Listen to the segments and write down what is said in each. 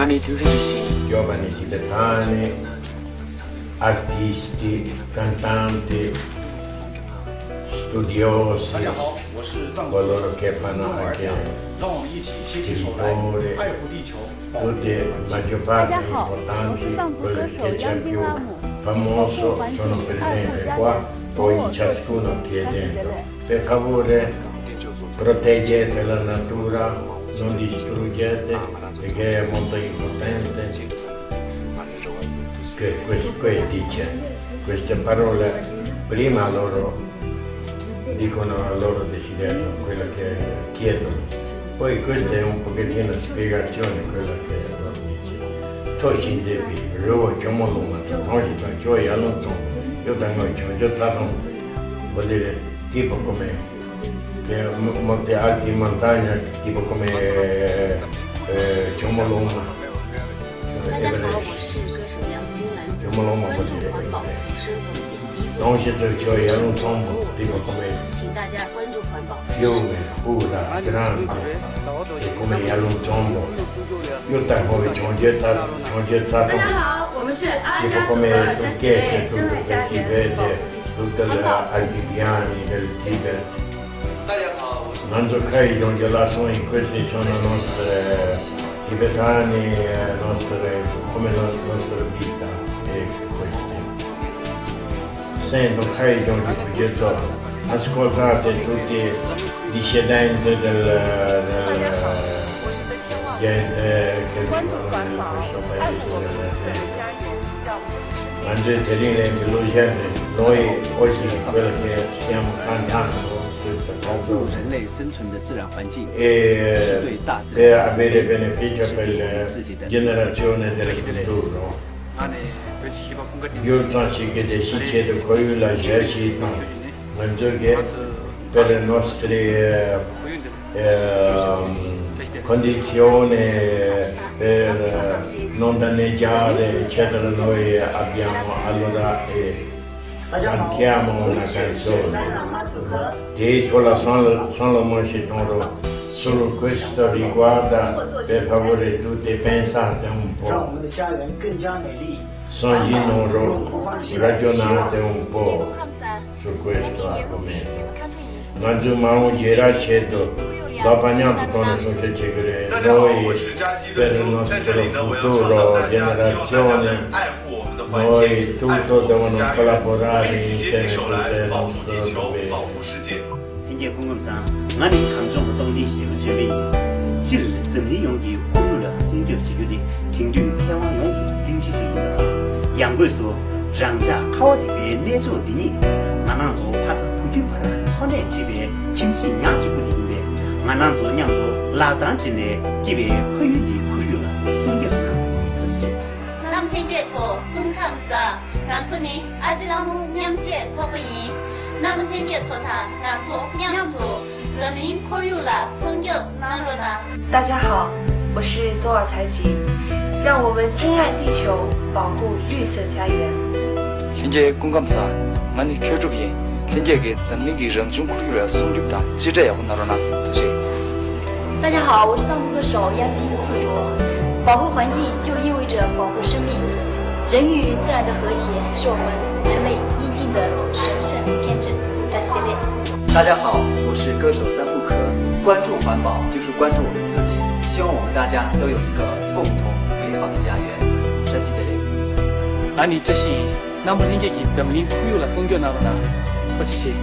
많이 등생주신 giovani tibetani, artisti, cantanti, studiosi, coloro che fanno anche scrittori, tutti, la maggior parte importanti, quelli che c'è più famoso sono presenti qua, poi ciascuno chiedendo, per favore proteggete la natura, non distruggete, perché è molto importante. Che dice queste parole, prima loro dicono il loro desiderio, quello che chiedono, poi questa è un pochettino spiegazione, quella che loro dice. Toshin Zepi, Ruo Chomoluma, Tonshi Tonchoi Alonton, io tengo io tratto, vuol dire tipo come molte altre montagne, tipo come Chomoluma. Chomoluma vuol dire Tonshi Tonchoi Alonton, tipo come fiume pura, grande, e come Yalunzombo. Io tengo che c'è stato tipo come turchese, tutto che si vede, tutte le altipiani del Tibet. Non credo che lassù in questi sono nostre tibetani, come la nostra vita e questi. Sento, credo che progetto. Ascoltate tutti i discendenti del gente che vivono in questo paese. Mangiate la gente, noi oggi quello che stiamo cantando questa canzone e per avere beneficio per la generazione del futuro. Io penso che decido che la gente che per le nostre condizioni, per non danneggiare, eccetera, noi abbiamo allora cantiamo una canzone. Titola Son lo Moschitoro. Solo questo riguarda, per favore tutti pensate un po'. Ragionate un po' su questo argomento. Non gira cedo, dopo noi per il nostro futuro, generazione, noi tutto devono collaborare insieme con il nostro dovere. 양골수 장자 카오디베 내조디니 만난조 파자 부규파라 손에 집에 김신 양지구디인데 만난조 냥조 라단지네 집에 허유디 구유나 생겼으나 뜻이 남생계토 군탐사 간순이 아지라무 냠시에 처부이 남생계토타 간소 냠토人民 코리우라 성격 나로나 大家好，我是左耳财吉。让我们珍爱地球，保护绿色家园。 현재 공감사 많이 교주비 현재의 전민기 정중 구류를 송립다 지제하고 나로나 다시 大家好，我是藏族歌手央金自卓。保护环境就意味着保护生命，人与自然的和谐是我们人类应尽的神圣天职。大家好，我是歌手三不可。关注环保就是关注我们自己，希望我们大家都有一个共同美好的家园。珍惜的人。 아니 뜻이 남은 생계기 때문에 후유라 송겨나로나 그렇지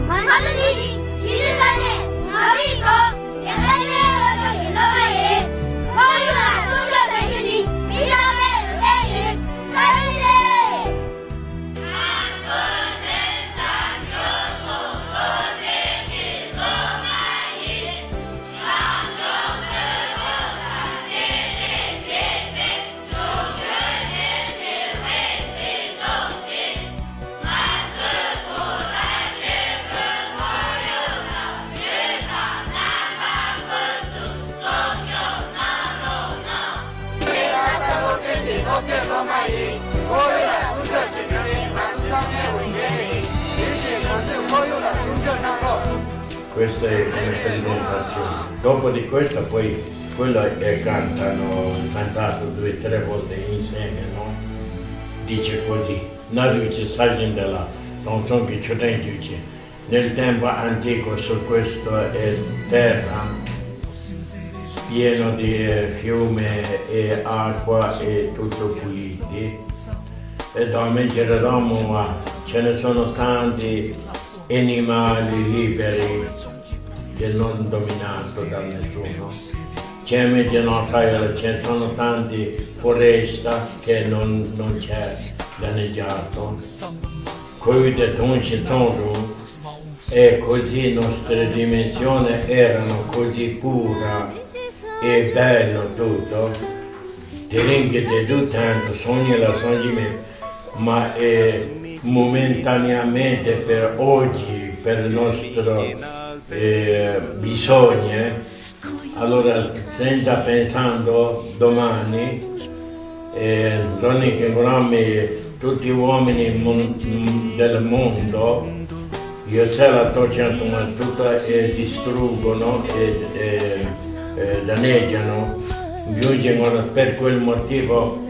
만사들이 지리산에 나비고 야간에 일러바에 코리우라 성격 대유니 미라베 의뢰인 사랑이네 Questa è come presentazione. Dopo di questa poi quello cantato 2 o 3 volte insieme, no? Dice così, Naruce Sajindala, non so che ci dice, nel tempo antico su questa terra, pieno di fiume e acqua e tutto puliti, e dove giravamo ce ne sono tanti animali liberi che non dominati da nessuno. Ce ne sono tante foreste che non c'è danneggiato. Qui e così le nostre dimensioni erano così pura e bello tutto. Ti ringrazio di tanto, ma momentaneamente per oggi, per il nostro bisogno, allora senza pensando domani, tutti gli uomini del mondo, io ce la tocciano tutta e distruggono e danneggiano, giungono per quel motivo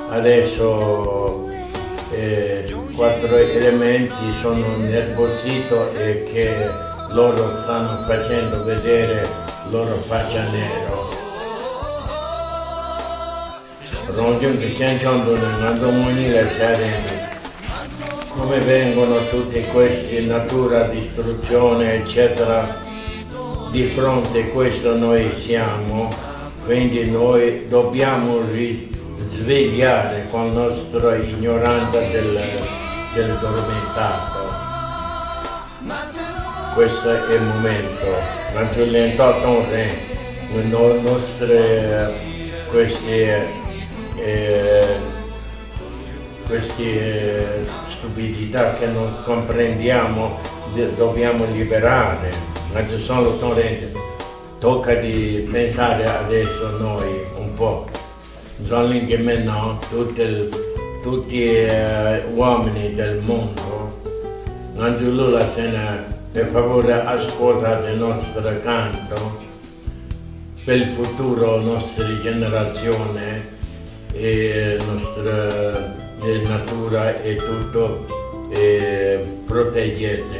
adesso 4 elementi sono nervosito e che loro stanno facendo vedere loro faccia nero. Come vengono tutti questi natura, distruzione eccetera, di fronte a questo noi siamo, quindi noi dobbiamo svegliare con la nostra ignoranza del addormentato. Questo è il momento. Le nostre queste stupidità che non comprendiamo dobbiamo liberare. Ma ci sono tocca di pensare adesso noi un po'. Che no, tutti gli uomini del mondo, per favore ascoltate il nostro canto per il futuro, nostra generazione e nostra natura e tutto, proteggete.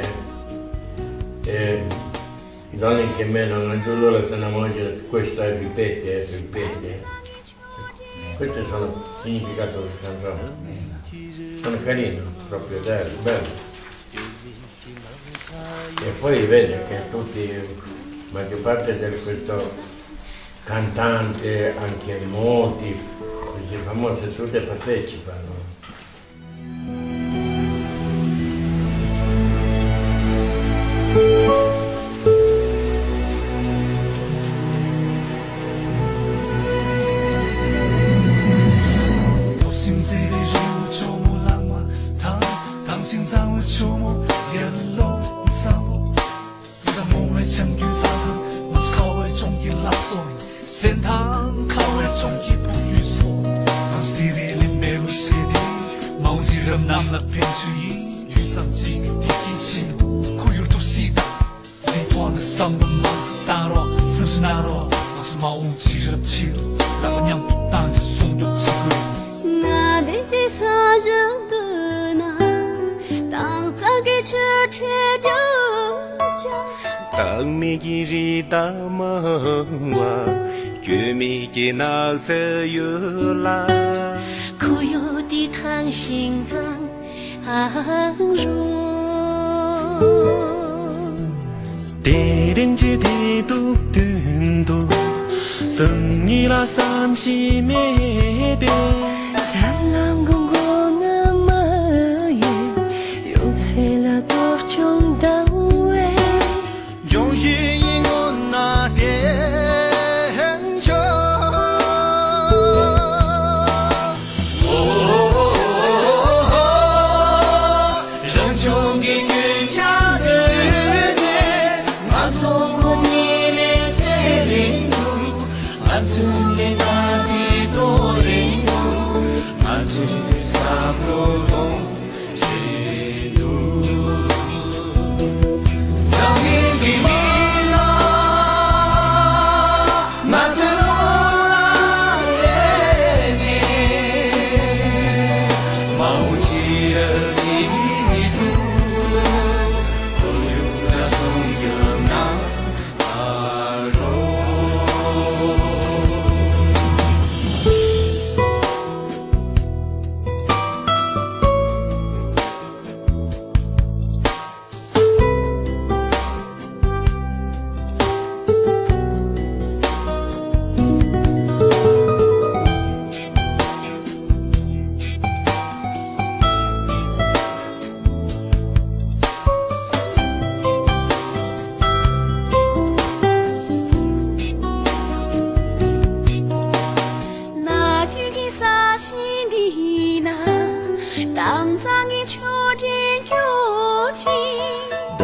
Donne che meno, questa ripete. Questo sono il significato del canzone. Sono carino, proprio bello. E poi vede che tutti, la maggior parte di questo cantante, anche molti, questi famosi, tutti partecipano. Atun le na di do re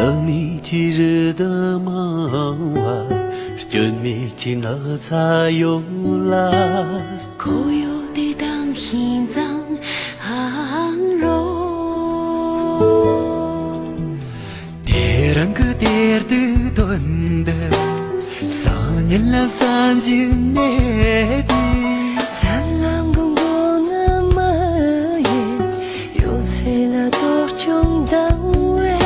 生命今日的梦完，真没劲了才有来。可有的当心脏항로 대란 그대를 듣던데 사년람 30년에 사람 공부는 마에 요새라 독종당외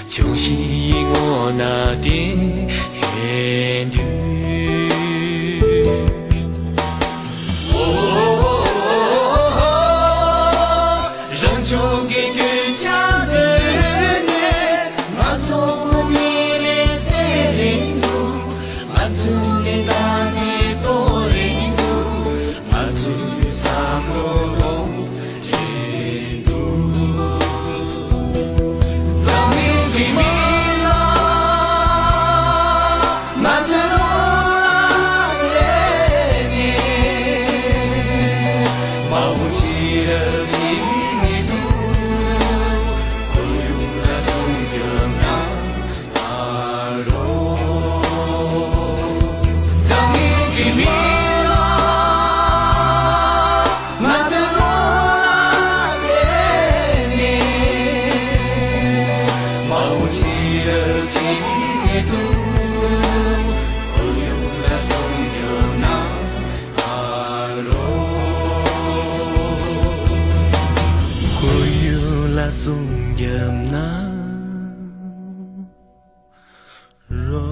정신이 원하디 해주 정족의 괜찮으네 만성은 일에 세리고 만tum의 나니 또리고 만tum의 삼로도 리도 zaming dimila manzarola seni mauchira jimidu koyula sungyamna aro zaming dimila manzarola seni 마우치를 지니도 고요라 성경나 하로 고요라 성경나 로